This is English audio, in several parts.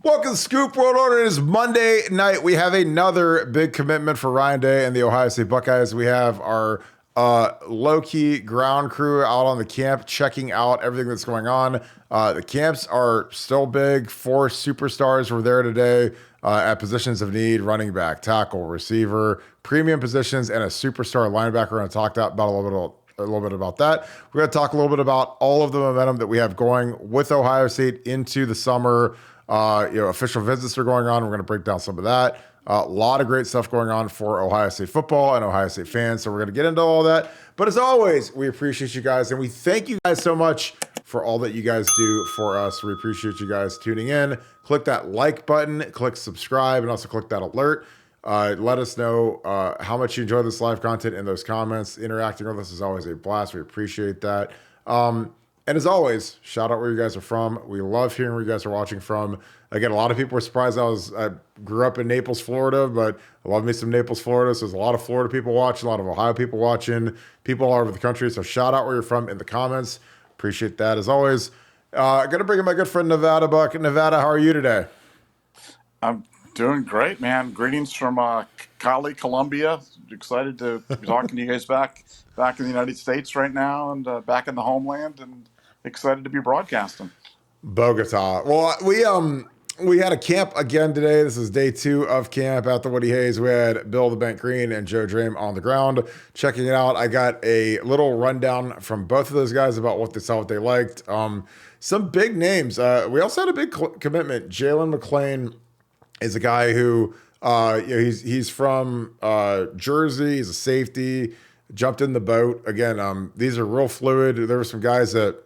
Welcome to Scoop World Order. It is Monday night. We have another big commitment for Ryan Day and the Ohio State Buckeyes. We have our low-key ground crew out on the camp checking out everything that's going on. The camps are still big. 4 superstars were there today at positions of need: running back, tackle, receiver, premium positions, and a superstar linebacker. We're going to talk about a little bit about that. We're going to talk a little bit about all of the momentum that we have going with Ohio State into the summer. Official visits are going on. We're going to break down some of that. A lot of great stuff going on for Ohio State football and Ohio State fans. So we're going to get into all that. But as always, we appreciate you guys, and we thank you guys so much for all that you guys do for us. We appreciate you guys tuning in. Click that like button, click subscribe, and also click that alert. Let us know how much you enjoy this live content in those comments. Interacting with us is always a blast. We appreciate that. And as always, shout out where you guys are from. We love hearing where you guys are watching from. Again, a lot of people were surprised I grew up in Naples, Florida, but I love me some Naples, Florida. So there's a lot of Florida people watching, a lot of Ohio people watching, people all over the country. So shout out where you're from in the comments. Appreciate that as always. Going to bring in my good friend Nevadabuck. Nevada, how are you today? I'm doing great, man. Greetings from Cali, Colombia. Excited to be talking to you guys back in the United States right now and back in the homeland, and excited to be broadcasting. Bogota. Well, we had a camp again today. This is day 2 of camp at the Woody Hayes. We had Bill the Bank Greene and Joe Drame on the ground checking it out. I got a little rundown from both of those guys about what they saw, what they liked. Some big names. We also had a big commitment. Jalen McClain is a guy who he's from Jersey. He's a safety. Jumped in the boat again. These are real fluid. There were some guys that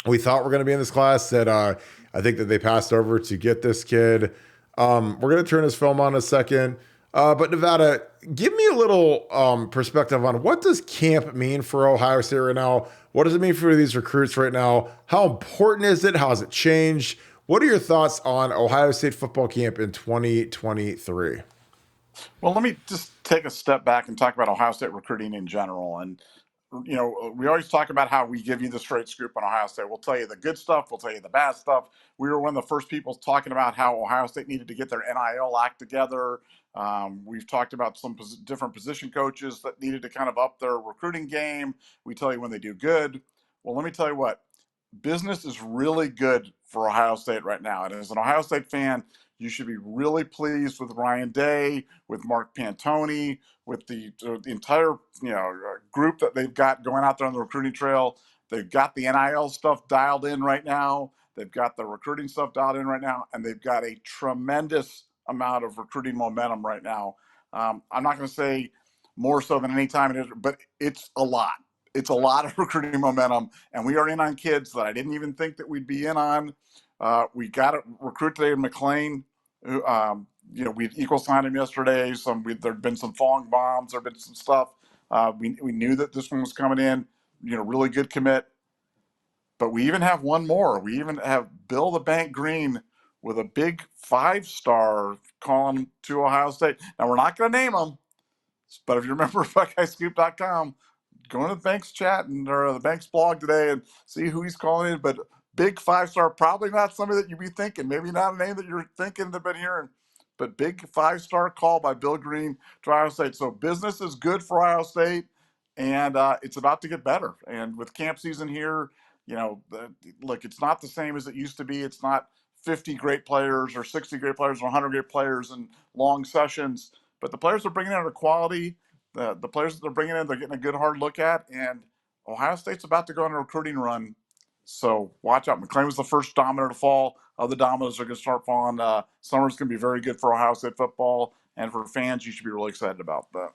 we thought were going to be in this class that I think that they passed over to get this kid. We're going to turn his film on in a second. But Nevada, give me a little perspective on what does camp mean for Ohio State right now? What does it mean for these recruits right now? How important is it? How has it changed? What are your thoughts on Ohio State football camp in 2023? Well, let me just take a step back and talk about Ohio State recruiting in general. And we always talk about how we give you the straight scoop on Ohio State. We'll tell you the good stuff. We'll tell you the bad stuff. We were one of the first people talking about how Ohio State needed to get their NIL act together. We've talked about some different position coaches that needed to kind of up their recruiting game. We tell you when they do good. Well, let me tell you what, business is really good for Ohio State right now. And as an Ohio State fan, you should be really pleased with Ryan Day, with Mark Pantoni, with the entire group that they've got going out there on the recruiting trail. They've got the NIL stuff dialed in right now. They've got the recruiting stuff dialed in right now, and they've got a tremendous amount of recruiting momentum right now. I'm not going to say more so than any time, but it's a lot. It's a lot of recruiting momentum, and we are in on kids that I didn't even think that we'd be in on. We got a recruit today, McLean, who, we equal signed him yesterday. There'd been some falling bombs. There'd been some stuff. We knew that this one was coming in. Really good commit. But we even have one more. We even have Bill the Bank Greene with a big 5-star calling to Ohio State. Now we're not going to name him, but if you remember BuckeyeScoop.com, go into the bank's chat or the bank's blog today and see who he's calling in. But big 5-star, probably not somebody that you'd be thinking, maybe not a name that you're thinking that been hearing, but big 5-star call by Bill Greene to Ohio State. So business is good for Ohio State, and it's about to get better. And with camp season here, look, it's not the same as it used to be. It's not 50 great players or 60 great players or 100 great players in long sessions, but the players are bringing in are quality. The players that they're bringing in, they're getting a good hard look at, and Ohio State's about to go on a recruiting run. So watch out. McLean was the first domino to fall. Other dominoes are going to start falling. Summer's going to be very good for Ohio State football, and for fans, you should be really excited about that.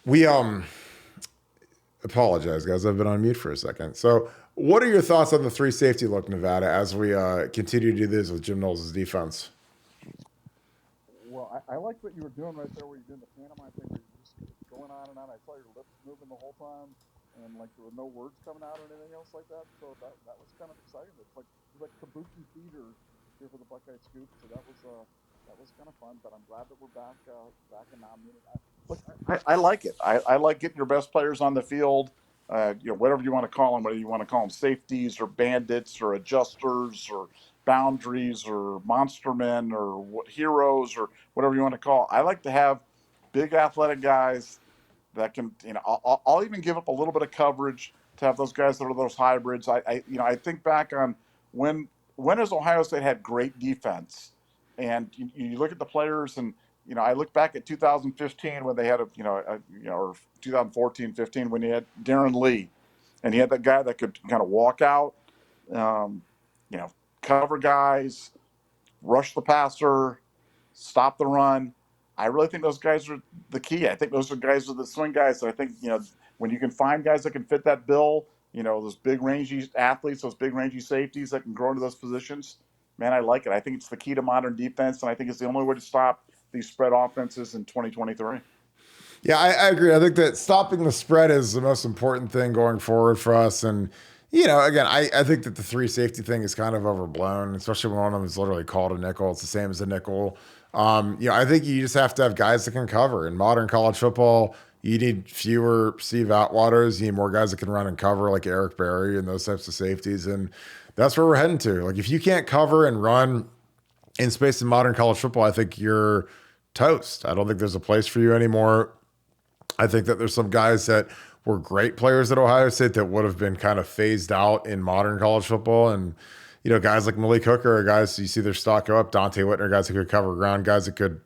We apologize, guys. I've been on mute for a second. So, what are your thoughts on the three safety look, Nevada, as we continue to do this with Jim Knowles' defense? Well, I like what you were doing right there, where you're doing the pantomime thing, where you're just going on and on. I saw your lips moving the whole time, and like there were no words coming out or anything else like that. So that was kind of exciting. It's like kabuki theater here for the Buckeye Scoop. So that was kind of fun. But I'm glad that we're back in nominated. Look, I like it. I like getting your best players on the field. Whatever you want to call them, whether you want to call them safeties or bandits or adjusters or boundaries or monster men or heroes or whatever you want to call it. I like to have big athletic guys that can, I'll even give up a little bit of coverage to have those guys that are those hybrids. I think back on when has Ohio State had great defense, and you look at the players, and I look back at 2015 when they had or 2014-15 when he had Darren Lee, and he had that guy that could kind of walk out, um, cover guys, rush the passer, stop the run. I really think those guys are the key. I think those are guys are the swing guys. So I think, when you can find guys that can fit that bill, those big rangy athletes, those big rangy safeties that can grow into those positions, man, I like it. I think it's the key to modern defense, and I think it's the only way to stop these spread offenses in 2023. Yeah, I agree. I think that stopping the spread is the most important thing going forward for us. And, again, I think that the three safety thing is kind of overblown, especially when one of them is literally called a nickel. It's the same as a nickel. I think you just have to have guys that can cover. In modern college football, you need fewer Steve Atwaters. You need more guys that can run and cover, like Eric Berry and those types of safeties. And that's where we're heading to. Like, if you can't cover and run in space in modern college football, I think you're toast. I don't think there's a place for you anymore. I think that there's some guys that were great players at Ohio State that would have been kind of phased out in modern college football. And, guys like Malik Hooker are guys, you see their stock go up. Dante Whitner, guys that could cover ground, guys that could,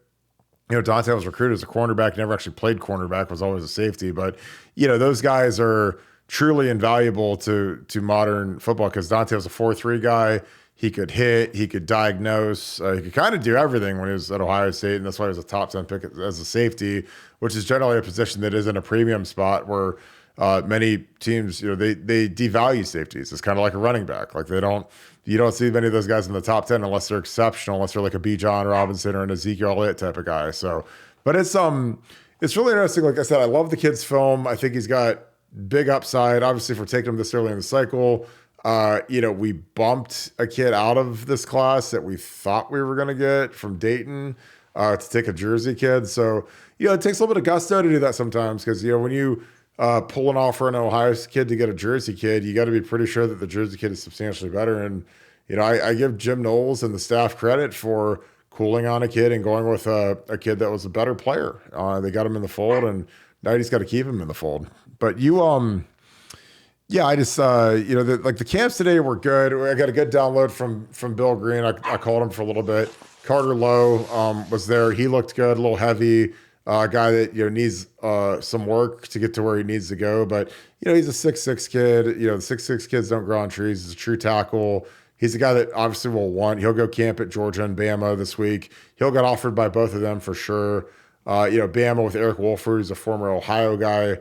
Dante was recruited as a cornerback, never actually played cornerback, was always a safety. But, those guys are truly invaluable to modern football because Dante was a 4-3 guy. He could hit, he could diagnose, he could kind of do everything when he was at Ohio State, and that's why he was a top 10 pick as a safety, which is generally a position that is in a premium spot where many teams, they devalue safeties. It's kind of like a running back. Like you don't see many of those guys in the top 10 unless they're exceptional, unless they're like a B. John Robinson or an Ezekiel Elliott type of guy. So, but it's really interesting. Like I said, I love the kid's film. I think he's got big upside. Obviously, if we're taking him this early in the cycle, we bumped a kid out of this class that we thought we were going to get from Dayton to take a Jersey kid. So, it takes a little bit of gusto to do that sometimes because, when you pull an offer an Ohio kid to get a Jersey kid, you got to be pretty sure that the Jersey kid is substantially better. And, I give Jim Knowles and the staff credit for cooling on a kid and going with a kid that was a better player. They got him in the fold, and now you just got to keep him in the fold. But yeah, I just, the camps today were good. I got a good download from Bill Greene. I called him for a little bit. Carter Lowe was there. He looked good, a little heavy. A guy that, needs some work to get to where he needs to go. But, he's a 6'6" kid. The 6'6" kids don't grow on trees. He's a true tackle. He's a guy that obviously will want. He'll go camp at Georgia and Bama this week. He'll get offered by both of them for sure. Bama with Eric Wolford, who's a former Ohio guy.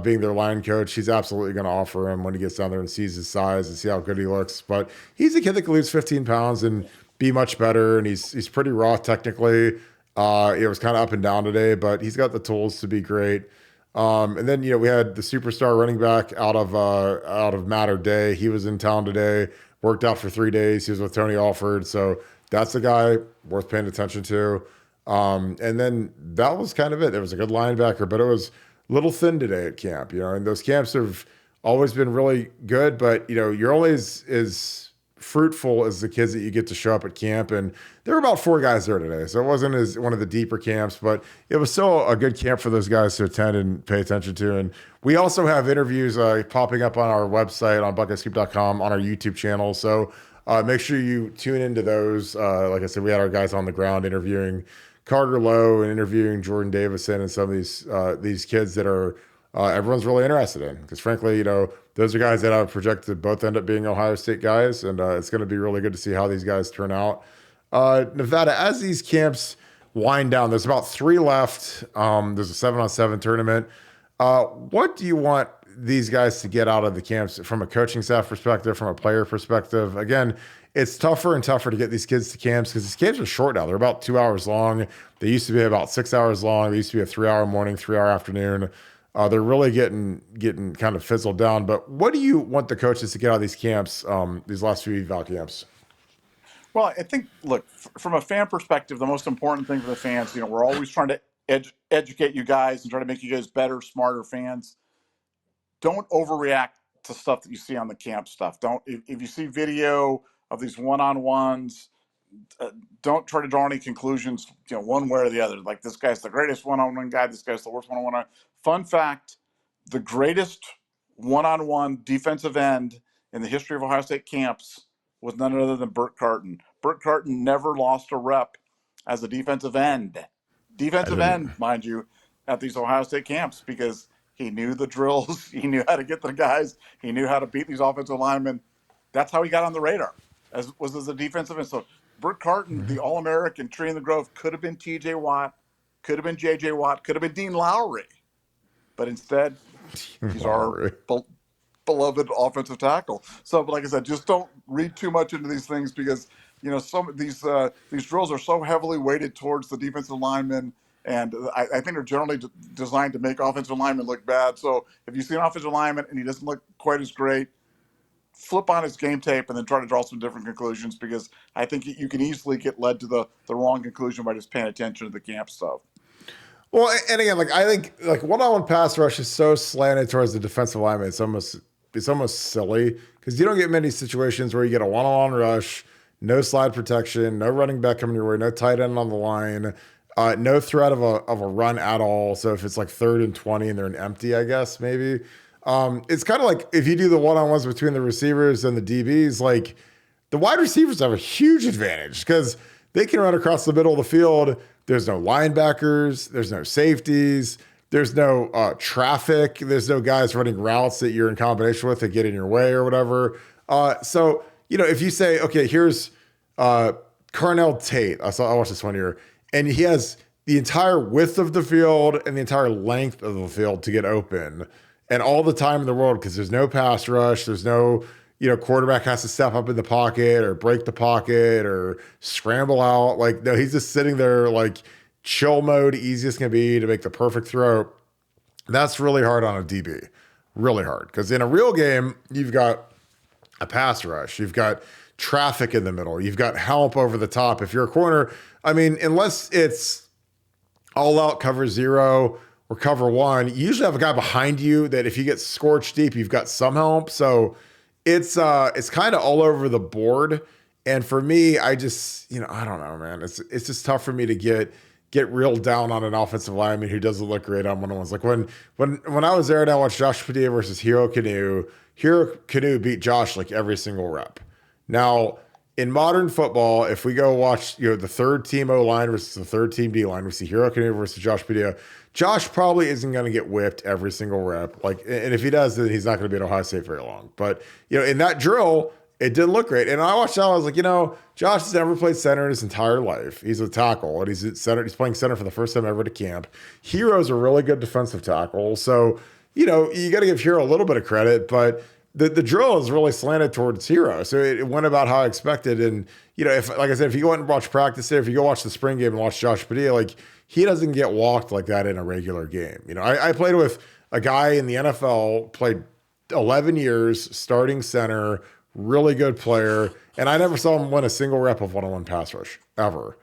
Being their line coach, he's absolutely going to offer him when he gets down there and sees his size and see how good he looks. But he's a kid that can lose 15 pounds and be much better, and he's pretty raw technically. It was kind of up and down today, but he's got the tools to be great. And then we had the superstar running back out of Matter Day. He was in town today. worked out for 3 days. He was with Tony Alford. So that's a guy worth paying attention to. And then that was kind of it. There was a good linebacker, but it was a little thin today at camp, and those camps have always been really good, but you're only as fruitful as the kids that you get to show up at camp. And there were about 4 guys there today. So it wasn't as one of the deeper camps, but it was still a good camp for those guys to attend and pay attention to. And we also have interviews popping up on our website on buckeyescoop.com on our YouTube channel. So make sure you tune into those. Like I said, we had our guys on the ground interviewing Carter Lowe and interviewing Jordan Davison and some of these kids that are everyone's really interested in, because frankly, those are guys that I would project to both end up being Ohio State guys, and it's going to be really good to see how these guys turn out. Nevada, as these camps wind down, there's about 3 left. There's a 7-on-7 tournament. What do you want these guys to get out of the camps from a coaching staff perspective, from a player perspective? Again, it's tougher and tougher to get these kids to camps because these camps are short now. They're about 2 hours long. They used to be about 6 hours long. They used to be a 3-hour morning, 3-hour afternoon. They're really getting kind of fizzled down. But what do you want the coaches to get out of these camps, these last few eval camps? Well, I think, look, from a fan perspective, the most important thing for the fans, we're always trying to educate you guys and try to make you guys better, smarter fans. Don't overreact to stuff that you see on the camp stuff. If you see video of these one-on-ones, don't try to draw any conclusions, one way or the other. Like, this guy's the greatest one-on-one guy, this guy's the worst one-on-one. Fun fact, the greatest one-on-one defensive end in the history of Ohio State camps was none other than Burt Carton. Burt Carton never lost a rep as a defensive end. Defensive end, mind you, at these Ohio State camps, because he knew the drills, he knew how to get the guys, he knew how to beat these offensive linemen. That's how he got on the radar, as a defensive end. So Burt Carton, the All-American, Tree in the Grove, could have been T.J. Watt, could have been J.J. Watt, could have been Dean Lowry. But instead, he's our beloved offensive tackle. So, like I said, just don't read too much into these things, because some of these drills are so heavily weighted towards the defensive linemen, and I think they're generally designed to make offensive linemen look bad. So if you see an offensive lineman and he doesn't look quite as great, flip on his game tape and then try to draw some different conclusions, because I think you can easily get led to the wrong conclusion by just paying attention to the camp stuff. Well, and again, I think one-on-one pass rush is so slanted towards the defensive lineman. It's almost silly, because you don't get many situations where you get a one-on-one rush, no slide protection, no running back coming your way, no tight end on the line, no threat of a run at all. So if it's like 3rd and 20 and they're an empty, I guess maybe. It's kind of like if you do the one-on-ones between the receivers and the DBs, like the wide receivers have a huge advantage because they can run across the middle of the field. There's no linebackers. There's no safeties. There's no traffic. There's no guys running routes that you're in combination with that get in your way or whatever. So, if you say, okay, here's Carnell Tate. I watched this one here, and he has the entire width of the field and the entire length of the field to get open, and all the time in the world, because there's no pass rush. There's no, quarterback has to step up in the pocket or break the pocket or scramble out. Like, no, he's just sitting there like chill mode, easiest can be to make the perfect throw. That's really hard on a DB, really hard. Because in a real game, you've got a pass rush, you've got traffic in the middle, you've got help over the top. If you're a corner, unless it's all out cover 0 or cover 1, you usually have a guy behind you that if you get scorched deep, you've got some help. So it's kind of all over the board. And for me, I just, I don't know, man. It's just tough for me to get real down on an offensive lineman who doesn't look great on one-on-ones. Like when I was there and I watched Josh Padilla versus Hero Kanu beat Josh like every single rep. Now, in modern football, if we go watch, the 3rd team O-line versus the 3rd team D-line, we see Hero Kanu versus Josh Padilla. Josh probably isn't going to get whipped every single rep. And if he does, then he's not going to be at Ohio State very long. But, in that drill, it didn't look great. And I watched that, I was like, Josh has never played center in his entire life. He's a tackle, and he's at center. He's playing center for the first time ever to camp. Hero's a really good defensive tackle. So, you got to give Hero a little bit of credit, but the drill is really slanted towards Hero. So it went about how I expected. And, if, like I said, if you go out and watch practice there, if you go watch the spring game and watch Josh Padilla, he doesn't get walked like that in a regular game. I played with a guy in the NFL, played 11 years, starting center, really good player. And I never saw him win a single rep of one-on-one pass rush ever.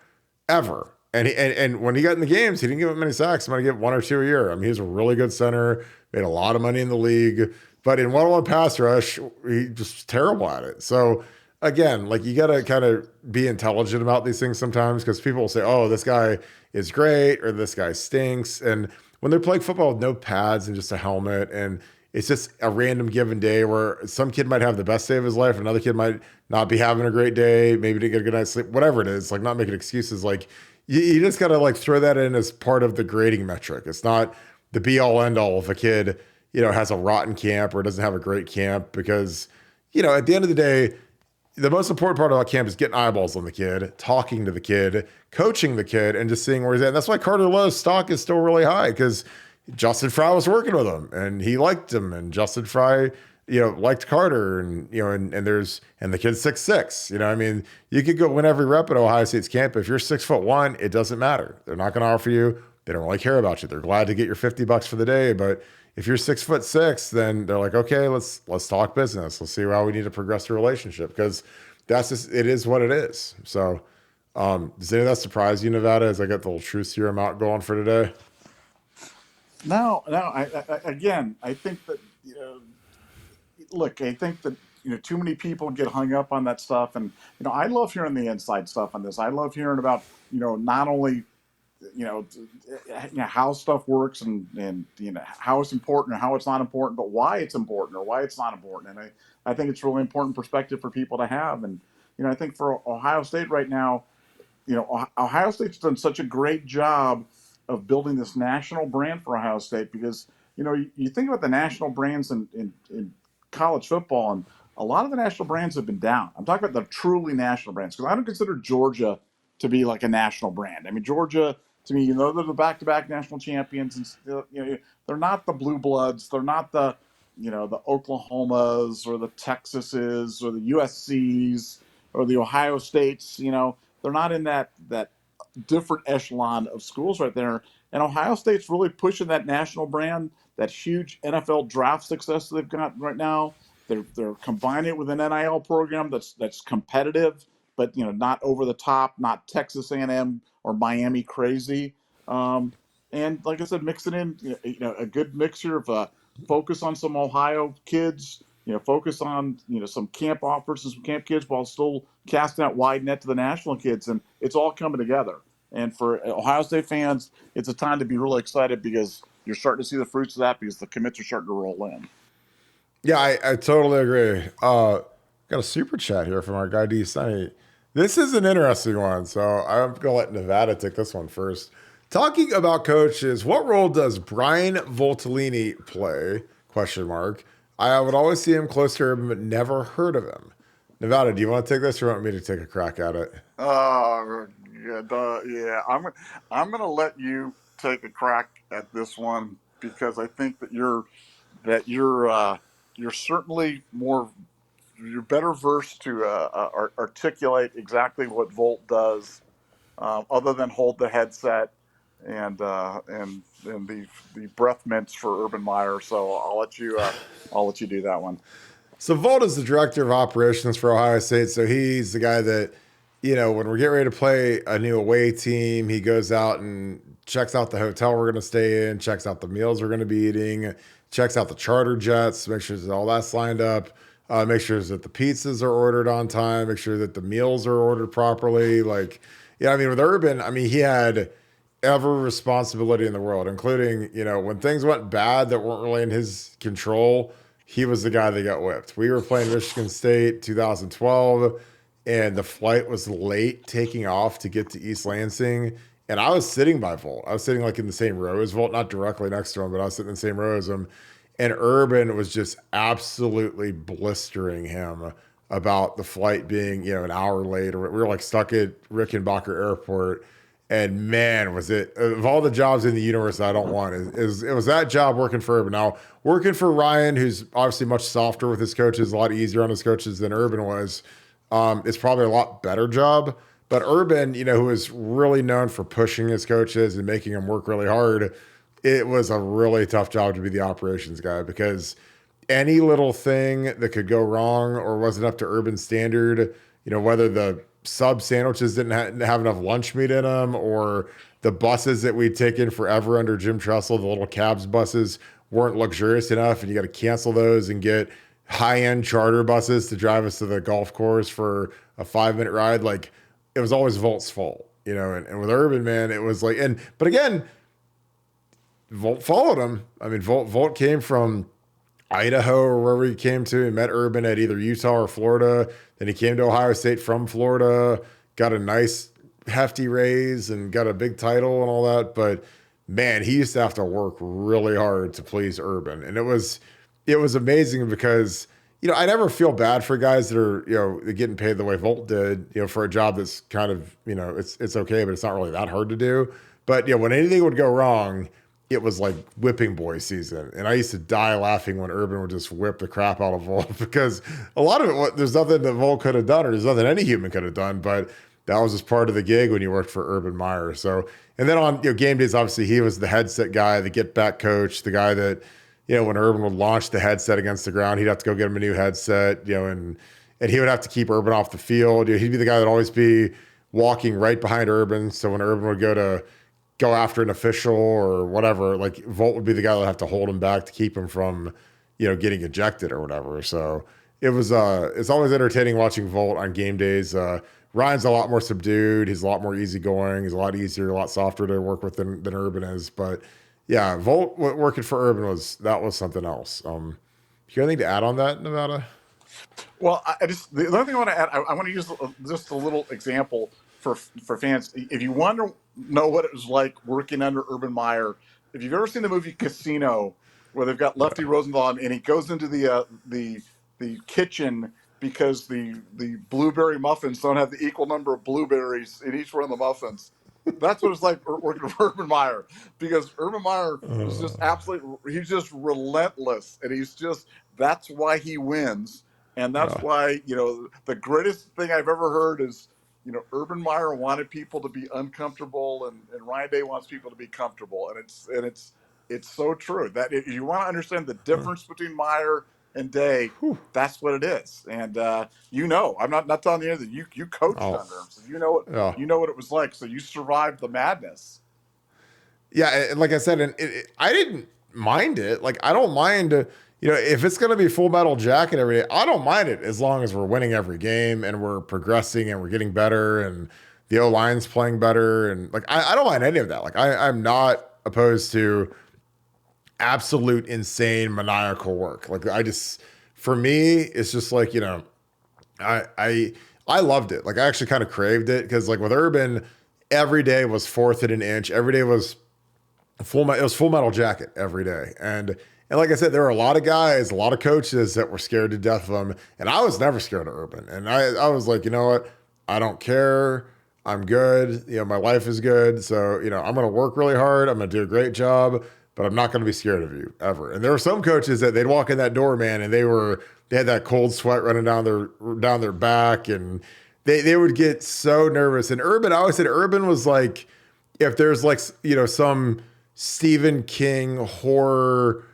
And when he got in the games, he didn't give up many sacks. He might get 1 or 2 a year. I mean, he's a really good center, made a lot of money in the league. But in one-on-one pass rush, he just was terrible at it. So again, like you got to kind of be intelligent about these things sometimes because people will say, oh, this guy is great or this guy stinks. And when they're playing football with no pads and just a helmet and it's just a random given day where some kid might have the best day of his life, another kid might not be having a great day, maybe didn't get a good night's sleep, whatever it is, like not making excuses. Like you just got to like throw that in as part of the grading metric. It's not the be all end all if a kid, has a rotten camp or doesn't have a great camp because, at the end of the day, the most important part about camp is getting eyeballs on the kid, talking to the kid, coaching the kid, and just seeing where he's at. And that's why Carter Lowe's stock is still really high because Justin Fry was working with him and he liked him, and Justin Fry, liked Carter, and and the kid's 6'6". I mean, you could go win every rep at Ohio State's camp. If you're 6'1", it doesn't matter. They're not going to offer you. They don't really care about you. They're glad to get your $50 for the day, but if you're 6'6", then they're like, okay, let's talk business. Let's see how we need to progress the relationship because it is what it is. So, does any of that surprise you, Nevada? As I got the little truth serum out going for today? No. Again, I think that look, I think that too many people get hung up on that stuff, and I love hearing the inside stuff on this. I love hearing about not only how stuff works and how it's important or how it's not important, but why it's important or why it's not important. And I think it's really important perspective for people to have. And I think for Ohio State right now, Ohio State's done such a great job of building this national brand for Ohio State because you think about the national brands in college football, and a lot of the national brands have been down. I'm talking about the truly national brands because I don't consider Georgia to be like a national brand. I mean, Georgia, to me, they're the back-to-back national champions, and still, they're not the blue bloods. They're not the the Oklahomas or the Texases or the USCs or the Ohio States. They're not in that different echelon of schools right there. And Ohio State's really pushing that national brand, that huge NFL draft success that they've got right now. They're combining it with an NIL program that's competitive, but not over the top, not Texas A&M or Miami crazy. And like I said, mix it in, a good mixture of focus on some Ohio kids, focus on some camp offers and some camp kids while still casting that wide net to the national kids, and it's all coming together. And for Ohio State fans, it's a time to be really excited because you're starting to see the fruits of that because the commits are starting to roll in. Yeah, I totally agree. Got a super chat here from our guy D Sunny. This is an interesting one, so I'm gonna let Nevada take this one first. Talking about coaches, what role does Brian Voltolini play? Question mark. I would always see him close to him, but never heard of him. Nevada, do you want to take this or want me to take a crack at it? Yeah. I'm gonna let you take a crack at this one because I think that you're certainly you're better versed to articulate exactly what Volt does, other than hold the headset and the breath mints for Urban Meyer. So I'll let you do that one. So Volt is the director of operations for Ohio State. So he's the guy that, when we're getting ready to play a new away team, he goes out and checks out the hotel we're going to stay in, checks out the meals we're going to be eating, checks out the charter jets, make sure that all that's lined up, make sure that the pizzas are ordered on time, make sure that the meals are ordered properly. With Urban, he had every responsibility in the world, including, when things went bad that weren't really in his control, he was the guy that got whipped. We were playing Michigan State 2012, and the flight was late taking off to get to East Lansing. And I was sitting by Volt. I was sitting in the same row as Volt, not directly next to him, but I was sitting in the same row as him. And Urban was just absolutely blistering him about the flight being, an hour late. Or we were stuck at Rickenbacker Airport. And man, was it, of all the jobs in the universe that I don't want, it was that job working for Urban. Now, working for Ryan, who's obviously much softer with his coaches, a lot easier on his coaches than Urban was, it's probably a lot better job. But Urban, who is really known for pushing his coaches and making them work really hard, it was a really tough job to be the operations guy because any little thing that could go wrong or wasn't up to Urban standard, whether the sub sandwiches didn't have enough lunch meat in them, or the buses that we'd taken forever under Jim Tressel, the little cabs buses, weren't luxurious enough, and you got to cancel those and get high-end charter buses to drive us to the golf course for a 5-minute ride. Like, it was always Volt's fault, and with Urban, man, it was like, but again, Volt followed him. I mean, Volt came from Idaho or wherever he came to. He met Urban at either Utah or Florida. Then he came to Ohio State from Florida, got a nice hefty raise and got a big title and all that. But man, he used to have to work really hard to please Urban. And it was amazing because, I never feel bad for guys that are, getting paid the way Volt did, for a job that's kind of, it's okay, but it's not really that hard to do. But, when anything would go wrong, it was like whipping boy season. And I used to die laughing when Urban would just whip the crap out of Volt because a lot of it, there's nothing that Volt could have done or there's nothing any human could have done, but that was just part of the gig when you worked for Urban Meyer. So, and then on game days, obviously he was the headset guy, the get back coach, the guy that, when Urban would launch the headset against the ground, he'd have to go get him a new headset, and he would have to keep Urban off the field. He'd be the guy that'd always be walking right behind Urban. So when Urban would go after an official or whatever, like Volt would be the guy that would have to hold him back to keep him from, getting ejected or whatever. So it was, it's always entertaining watching Volt on game days. Ryan's a lot more subdued. He's a lot more easygoing. He's a lot easier, a lot softer to work with than Urban is. But yeah, Volt working for Urban was something else. You got anything to add on that, Nevada? Well, the other thing I want to add, I want to use just a little example for fans. If you want to know what it was like working under Urban Meyer, if you've ever seen the movie Casino, where they've got Lefty Rosenthal and he goes into the kitchen because the blueberry muffins don't have the equal number of blueberries in each one of the muffins. That's what it's like working for Urban Meyer, because Urban Meyer is just he's just relentless, and that's why he wins. And that's why, the greatest thing I've ever heard is, Urban Meyer wanted people to be uncomfortable, and Ryan Day wants people to be comfortable. And it's so true that if you want to understand the difference between Meyer and Day, that's what it is. And I'm not telling you anything. You coached under him, so you know what it was like. So you survived the madness. Yeah, like I said, I didn't mind it. Like, I don't mind. If it's going to be Full Metal Jacket every day, I don't mind it as long as we're winning every game and we're progressing and we're getting better and the O-line's playing better. And like, I don't mind any of that. Like, I'm not opposed to absolute insane maniacal work. Like, for me, it's just like, I loved it. Like, I actually kind of craved it because like with Urban, every day was fourth and an inch. Every day was Full Metal Jacket every day. And like I said, there were a lot of guys, a lot of coaches that were scared to death of him. And I was never scared of Urban. And I was like, you know what? I don't care. I'm good. My life is good. So, I'm going to work really hard. I'm going to do a great job, but I'm not going to be scared of you ever. And there were some coaches that they'd walk in that door, man, and they had that cold sweat running down their back. And they would get so nervous. And Urban, I always said Urban was like, if there's like, some Stephen King horror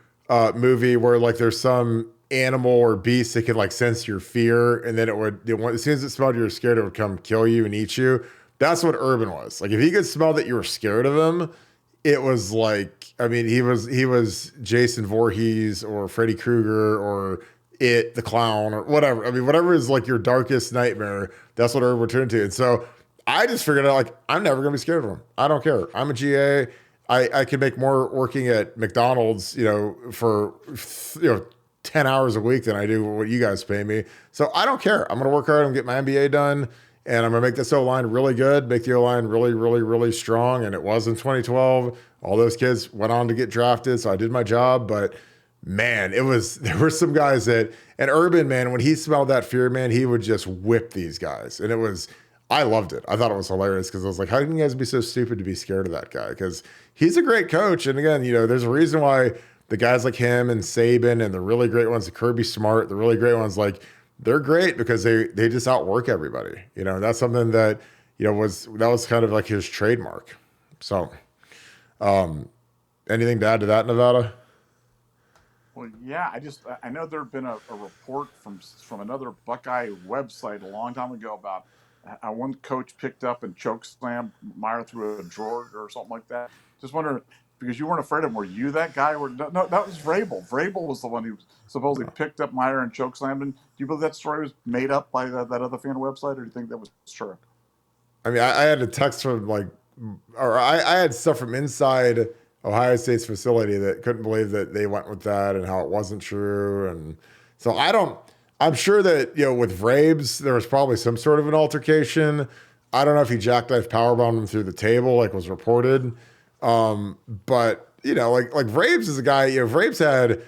movie where like there's some animal or beast that could like sense your fear, and then as soon as it smelled you were scared, it would come kill you and eat you. That's what Urban was. Like, if he could smell that you were scared of him, it was like, I mean, he was Jason Voorhees or Freddy Krueger or It, the clown, or whatever. I mean, whatever is like your darkest nightmare, that's what Urban would turn to. And so I just figured out, like, I'm never gonna be scared of him. I don't care. I'm a GA. I can make more working at McDonald's, for 10 hours a week than I do what you guys pay me. So I don't care. I'm going to work hard and get my MBA done, and I'm going to make this O-line really good, make the O-line really, really, really strong. And it was in 2012. All those kids went on to get drafted, so I did my job. But man, there were some guys and Urban, man, when he smelled that fear, man, he would just whip these guys. And I loved it. I thought it was hilarious because I was like, how can you guys be so stupid to be scared of that guy? Because he's a great coach. And again, there's a reason why the guys like him and Saban and the really great ones, the Kirby Smart, the really great ones, like, they're great because they just outwork everybody. That's something that, was kind of like his trademark. So anything to add to that, Nevada? Well, yeah, I know there had been a report from another Buckeye website a long time ago about how one coach picked up and choke slammed Meyer through a drawer or something like that. Just wondering, because you weren't afraid of him, were you that guy? Or no, no, that was Vrabel. Vrabel was the one who supposedly picked up Meyer and choke slammed him. Do you believe that story was made up by that other fan website, or do you think that was true? I mean, I had a text from like, or I had stuff from inside Ohio State's facility that couldn't believe that they went with that and how it wasn't true. And so I'm sure that, with Vrabes, there was probably some sort of an altercation. I don't know if he jackknife powerbombed him through the table, like was reported. But like Vrabes is a guy, Vrabes had,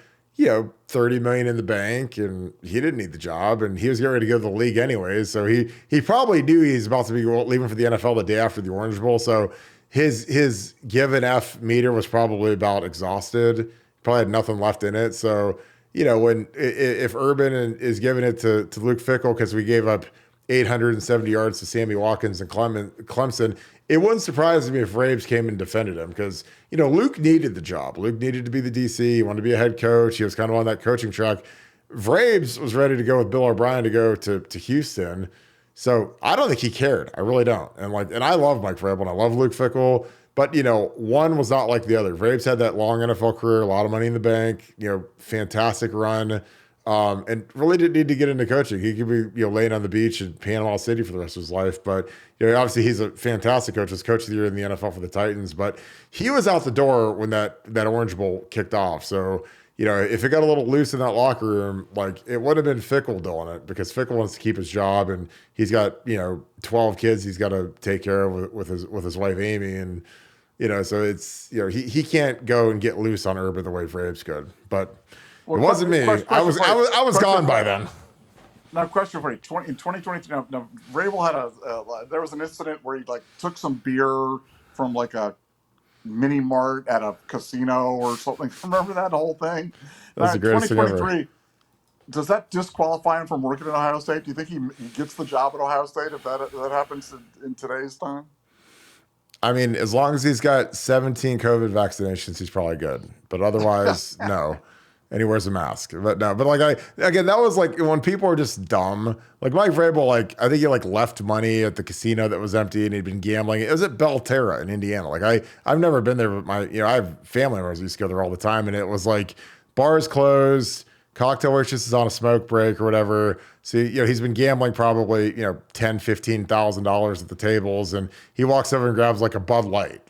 30 million in the bank and he didn't need the job and he was getting ready to go to the league anyways. So he probably knew he's about to be leaving for the NFL the day after the Orange Bowl. So his give an F meter was probably about exhausted. Probably had nothing left in it. So, when if Urban is giving it to Luke Fickell because we gave up 870 yards to Sammy Watkins and Clemson, it wouldn't surprise me if Raves came and defended him because, Luke needed the job. Luke needed to be the DC. He wanted to be a head coach. He was kind of on that coaching track. Vraves was ready to go with Bill O'Brien to go to Houston. So I don't think he cared. I really don't. And I love Mike Vrabel and I love Luke Fickell. But, one was not like the other. Vraves had that long NFL career, a lot of money in the bank, fantastic run. And really didn't need to get into coaching. He could be, laying on the beach in Panama City for the rest of his life. But, obviously he's a fantastic coach. He's coach of the year in the NFL for the Titans. But he was out the door when that Orange Bowl kicked off. So, if it got a little loose in that locker room, like it would have been Fickell doing it because Fickell wants to keep his job and he's got, 12 kids he's got to take care of with his wife, Amy. And, so it's, he can't go and get loose on Urban the way Vrabes could. But Well, it wasn't me. I was gone by then. Now, question for you: in 2023, now Vrabel had there was an incident where he like took some beer from like a mini mart at a casino or something. Remember that whole thing? Now, That's the in greatest thing ever. 2023, does that disqualify him from working at Ohio State? Do you think he gets the job at Ohio State if that happens in today's time? I mean, as long as he's got 17 COVID vaccinations, he's probably good. But otherwise, no. And he wears a mask. But no, but again, that was like when people are just dumb. Like Mike Vrabel, I think he left money at the casino that was empty and he'd been gambling. It was at Belterra in Indiana. I've never been there, but I have family members who used to go there all the time. And it was like bars closed, cocktail waitress is on a smoke break or whatever. So, he's been gambling probably, $10,000-$15,000 at the tables. And he walks over and grabs a Bud Light.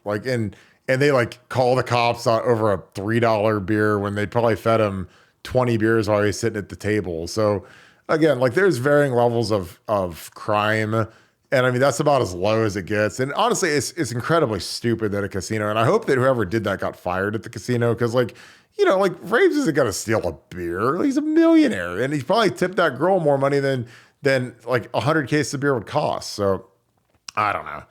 And they call the cops over a $3 beer when they probably fed him 20 beers while he's sitting at the table. So again, there's varying levels of crime. And I mean, that's about as low as it gets. And honestly, it's incredibly stupid at a casino. And I hope that whoever did that got fired at the casino. Cause Raves isn't going to steal a beer. He's a millionaire and he's probably tipped that girl more money than 100 cases of beer would cost. So I don't know.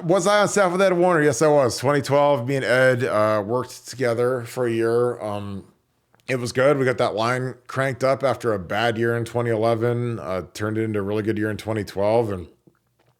Was I on staff with Ed Warner? Yes, I was. 2012, me and Ed worked together for a year. It was good. We got that line cranked up after a bad year in 2011, turned it into a really good year in 2012. And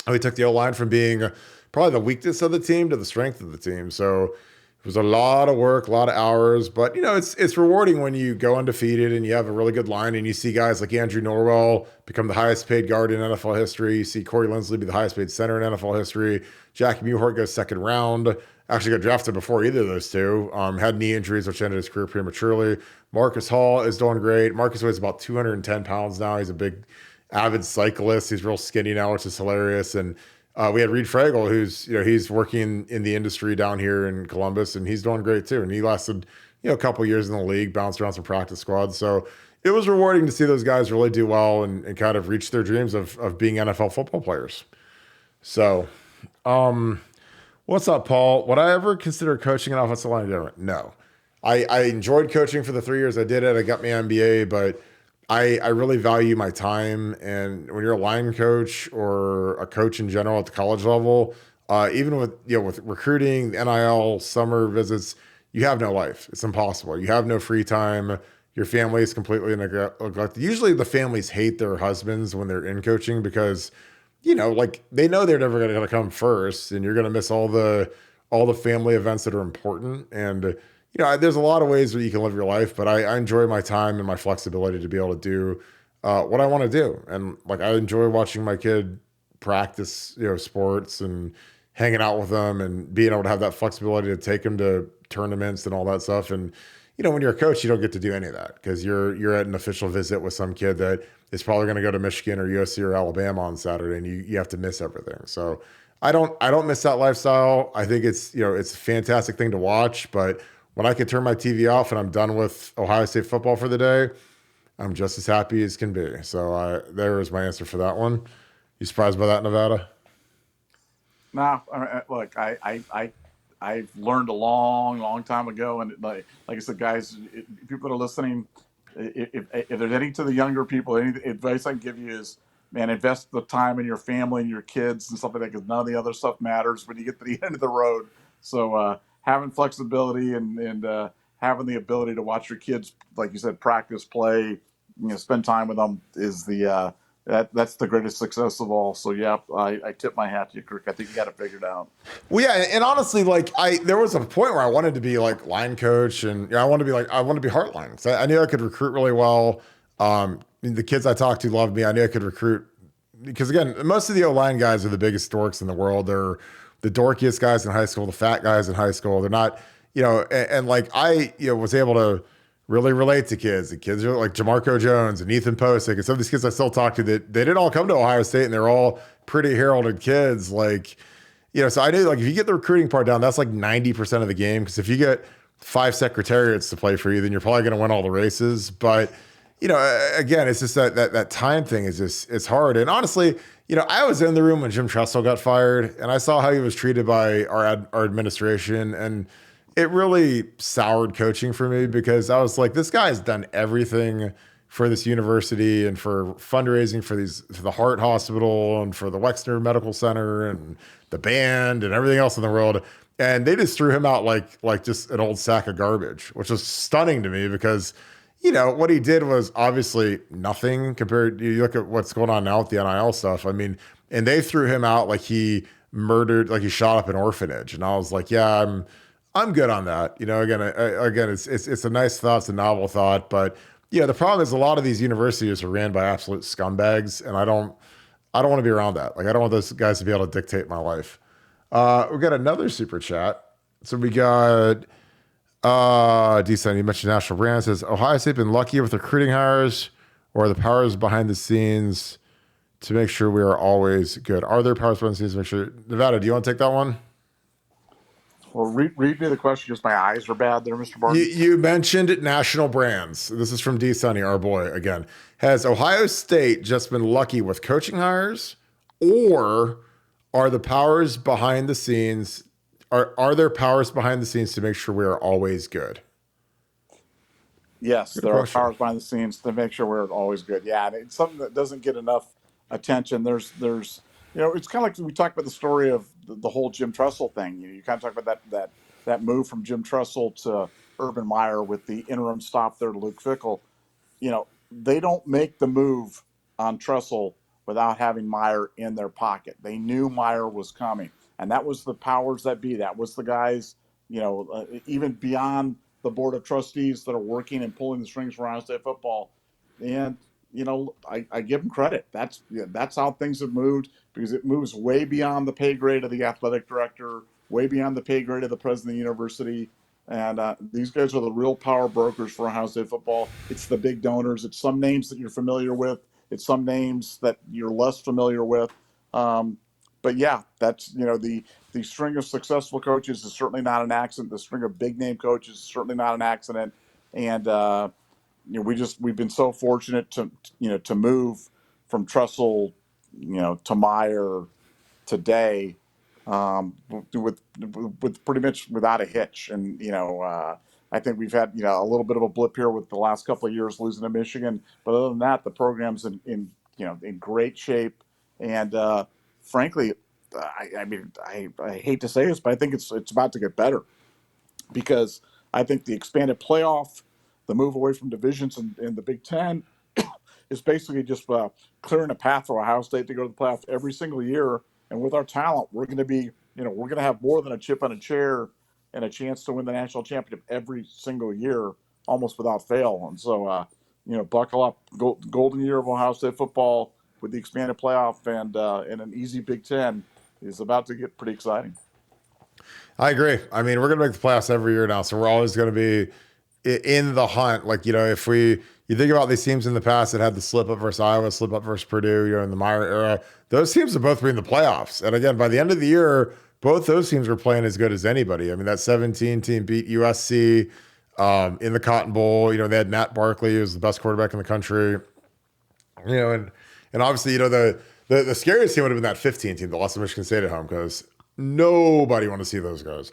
we took the O-line from being probably the weakness of the team to the strength of the team. So it was a lot of work, a lot of hours, but it's rewarding when you go undefeated and you have a really good line and you see guys like Andrew Norwell become the highest paid guard in NFL history. You see Corey Linsley be the highest paid center in NFL history. Jackie Muhort goes second round. Actually got drafted before either of those two. Had knee injuries, which ended his career prematurely. Marcus Hall is doing great. Marcus weighs about 210 pounds now. He's a big avid cyclist. He's real skinny now, which is hilarious. And we had Reed Fragel, who's, he's working in the industry down here in Columbus, and he's doing great too. And he lasted, a couple years in the league, bounced around some practice squads. So it was rewarding to see those guys really do well and kind of reach their dreams of being NFL football players. So, what's up, Paul? Would I ever consider coaching an offensive line different? No. I enjoyed coaching for the 3 years I did it. I got my MBA, but I really value my time. And when you're a line coach or a coach in general at the college level, even with recruiting, the NIL, summer visits, you have no life. It's impossible. You have no free time. Your family is completely neglected. Usually the families hate their husbands when they're in coaching because, they know they're never going to come first and you're going to miss all the family events that are important. And, there's a lot of ways where you can live your life, but I enjoy my time and my flexibility to be able to do what I want to do. And like, I enjoy watching my kid practice, sports and hanging out with them and being able to have that flexibility to take them to tournaments and all that stuff. And, when you're a coach, you don't get to do any of that because you're at an official visit with some kid that is probably going to go to Michigan or USC or Alabama on Saturday, and you have to miss everything. So I don't miss that lifestyle. I think it's a fantastic thing to watch, but when I can turn my TV off and I'm done with Ohio State football for the day, I'm just as happy as can be. So there is my answer for that one. You surprised by that, Nevada? No, look, I've learned a long, long time ago, and like I said, guys, people that are listening, if there's any to the younger people, any advice I can give you is, man, invest the time in your family and your kids and stuff like that, because none of the other stuff matters when you get to the end of the road. So having flexibility and having the ability to watch your kids, like you said, practice, play, spend time with them is that's the greatest success of all. So yeah, I tip my hat to you, Kirk. I think you got it figured out. Well, yeah, and honestly, like there was a point where I wanted to be like line coach, and I wanted to be Heartline. So I knew I could recruit really well. The kids I talked to loved me. I knew I could recruit because again, most of the O-line guys are the biggest dorks in the world. They're the dorkiest guys in high school, the fat guys in high school. They're not, and like I, was able to really relate to kids. The kids are like Jamarco Jones and Ethan Posick and some of these kids I still talk to that they didn't all come to Ohio State and they're all pretty heralded kids. Like, so I knew like if you get the recruiting part down, that's like 90% of the game. Because if you get 5 secretariats to play for you, then you're probably going to win all the races. But again, it's just that time thing is just it's hard. And honestly, I was in the room when Jim Tressel got fired, and I saw how he was treated by our administration, and it really soured coaching for me because I was like, this guy has done everything for this university and for fundraising for the Heart Hospital and for the Wexner Medical Center and the band and everything else in the world. And they just threw him out like just an old sack of garbage, which was stunning to me because, what he did was obviously nothing compared. You look at what's going on now with the NIL stuff. I mean, and they threw him out like he shot up an orphanage. And I was like, yeah, I'm good on that. Again, it's a nice thought, it's a novel thought, but the problem is a lot of these universities are ran by absolute scumbags, and I don't want to be around that. Like, I don't want those guys to be able to dictate my life. We got another super chat. So we got Decent. You mentioned National Brand. Says Ohio State been lucky with recruiting hires, or the powers behind the scenes to make sure we are always good? Are there powers behind the scenes to make sure? Nevada, do you want to take that one? Well, read me the question because my eyes are bad there, Mr. Barton. You mentioned national brands. This is from D. Sunny, our boy, again. Has Ohio State just been lucky with coaching hires, or are the powers behind the scenes? Are there powers behind the scenes to make sure we are always good? Yes, Good there question. are powers behind the scenes to make sure we're always good. Yeah, and it's something that doesn't get enough attention. There's it's kind of like we talked about the story of the whole Jim Tressel thing. You kind of talk about that move from Jim Tressel to Urban Meyer with the interim stop there to Luke Fickell. They don't make the move on Tressel without having Meyer in their pocket. They knew Meyer was coming, and that was the powers that be. That was the guys, even beyond the board of trustees that are working and pulling the strings for Ohio State football. And I give them credit. That's how things have moved, because it moves way beyond the pay grade of the athletic director, way beyond the pay grade of the president of the university. And these guys are the real power brokers for Ohio State football. It's the big donors. It's some names that you're familiar with. It's some names that you're less familiar with. But yeah, that's the string of successful coaches is certainly not an accident. The string of big name coaches is certainly not an accident. And we've been so fortunate to move from Tressel, to Meyer today, with pretty much without a hitch. And I think we've had a little bit of a blip here with the last couple of years losing to Michigan, but other than that, the program's in great shape. And frankly, I hate to say this, but I think it's about to get better, because I think the expanded playoff, the move away from divisions in the Big Ten, is basically just clearing a path for Ohio State to go to the playoff every single year. And with our talent, we're going to be, we're going to have more than a chip on a chair and a chance to win the national championship every single year, almost without fail. And so, buckle up. Golden year of Ohio State football with the expanded playoff and an easy Big Ten is about to get pretty exciting. I agree. I mean, we're going to make the playoffs every year now, so we're always going to be in the hunt. Like, if you think about these teams in the past that had the slip up versus Iowa, slip up versus Purdue, in the Meyer era, those teams have both been in the playoffs. And again, by the end of the year, both those teams were playing as good as anybody. I mean, that 17 team beat USC in the Cotton Bowl. They had Matt Barkley, who was the best quarterback in the country. And obviously, the scariest team would have been that 15 team, the lost to Michigan State at home, because nobody wanted to see those guys.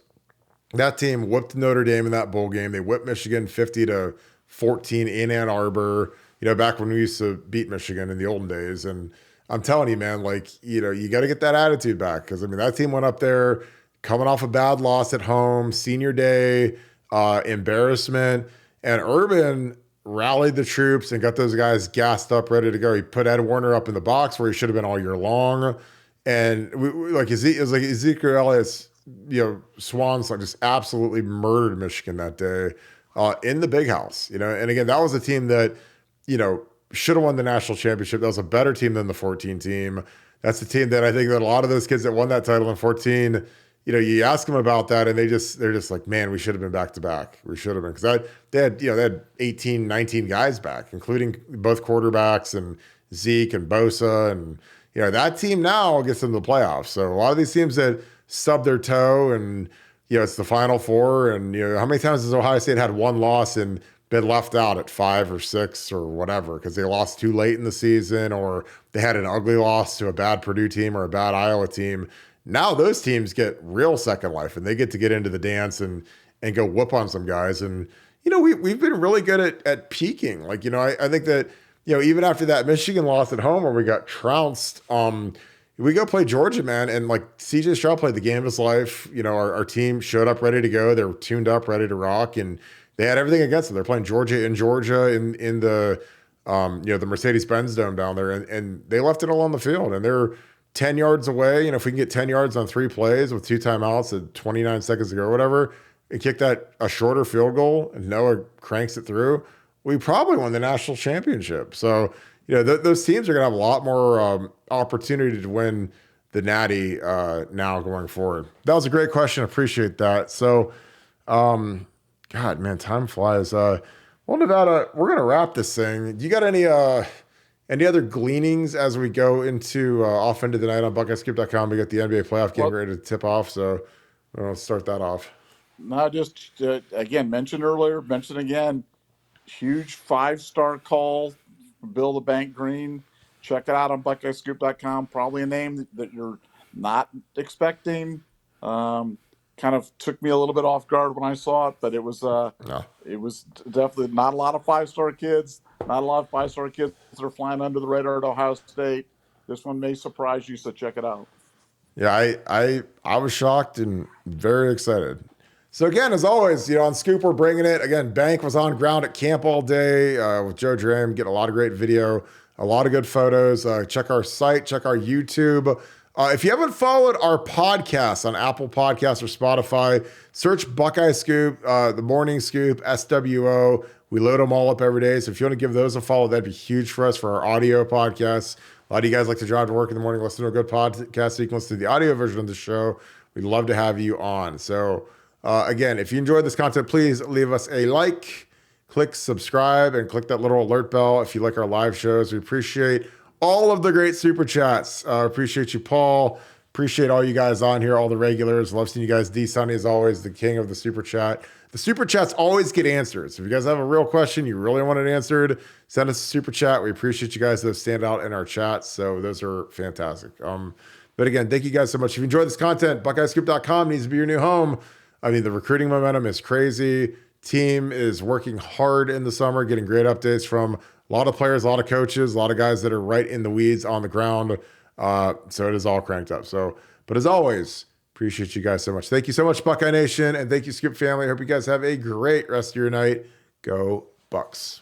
That team whipped Notre Dame in that bowl game. They whipped Michigan 50-14 in Ann Arbor, back when we used to beat Michigan in the olden days. And I'm telling you, man, you got to get that attitude back. Because, that team went up there coming off a bad loss at home, senior day, embarrassment. And Urban rallied the troops and got those guys gassed up, ready to go. He put Ed Warner up in the box where he should have been all year long. And it was like Ezekiel Elliott's, Swan song just absolutely murdered Michigan that day in the Big House. And again, that was a team that, should have won the national championship. That was a better team than the 14 team. That's the team that I think that a lot of those kids that won that title in 14, you ask them about that and they're just like, man, we should have been back to back. We should have been, because they had 18, 19 guys back, including both quarterbacks and Zeke and Bosa, and that team now gets into the playoffs. So a lot of these teams that stub their toe and, it's the Final Four. And, how many times has Ohio State had one loss and been left out at 5 or 6 or whatever because they lost too late in the season, or they had an ugly loss to a bad Purdue team or a bad Iowa team? Now those teams get real second life and they get to get into the dance and go whoop on some guys. And, we've been really good at peaking. I think that, even after that Michigan loss at home where we got trounced, we go play Georgia, man. And CJ Stroud played the game of his life. Our team showed up ready to go. They were tuned up, ready to rock. And they had everything against them. They're playing Georgia in the, the Mercedes-Benz Dome down there. And they left it all on the field. And they're 10 yards away. If we can get 10 yards on 3 plays with 2 timeouts at 29 seconds to go or whatever, and kick that a shorter field goal and Noah cranks it through, we probably won the national championship. So, those teams are going to have a lot more opportunity to win the Natty now going forward. That was a great question. Appreciate that. So, God, man, time flies. Well, Nevada, we're going to wrap this thing. Do you got any other gleanings as we go off into the night on BuckeyeScoop.com? We got the NBA playoff game ready to tip off. So we'll start that off. No, just again, mentioned again, huge 5-star call from Bill the Bank Greene. Check it out on BuckeyeScoop.com. Probably a name that you're not expecting. Kind of took me a little bit off guard when I saw it, but it was definitely not a lot of 5-star kids. Not a lot of 5-star kids that are flying under the radar at Ohio State. This one may surprise you, so check it out. Yeah, I was shocked and very excited. So again, as always, on Scoop, we're bringing it. Again, Bank was on ground at camp all day with Joe Dram, getting a lot of great video, a lot of good photos. Check our site, check our YouTube. If you haven't followed our podcast on Apple Podcasts or Spotify, search Buckeye Scoop, The Morning Scoop, SWO. We load them all up every day. So if you want to give those a follow, that'd be huge for us for our audio podcasts. A lot of you guys like to drive to work in the morning, listen to a good podcast so you can listen to the audio version of the show. We'd love to have you on. So again, if you enjoyed this content, please leave us a like, click subscribe, and click that little alert bell if you like our live shows. We appreciate all of the great super chats. Appreciate you, Paul. Appreciate all you guys on here, all the regulars. Love seeing you guys. D Sunny is always the king of the super chat. The super chats always get answered. So if you guys have a real question, you really want it answered, send us a super chat. We appreciate you guys that stand out in our chats. So those are fantastic. But again, thank you guys so much. If you enjoyed this content, BuckeyeScoop.com needs to be your new home. I mean, the recruiting momentum is crazy. Team is working hard in the summer, getting great updates from a lot of players, a lot of coaches, a lot of guys that are right in the weeds on the ground. So it is all cranked up. But as always, appreciate you guys so much. Thank you so much, Buckeye Nation, and thank you, Scoop family. I hope you guys have a great rest of your night. Go Bucks.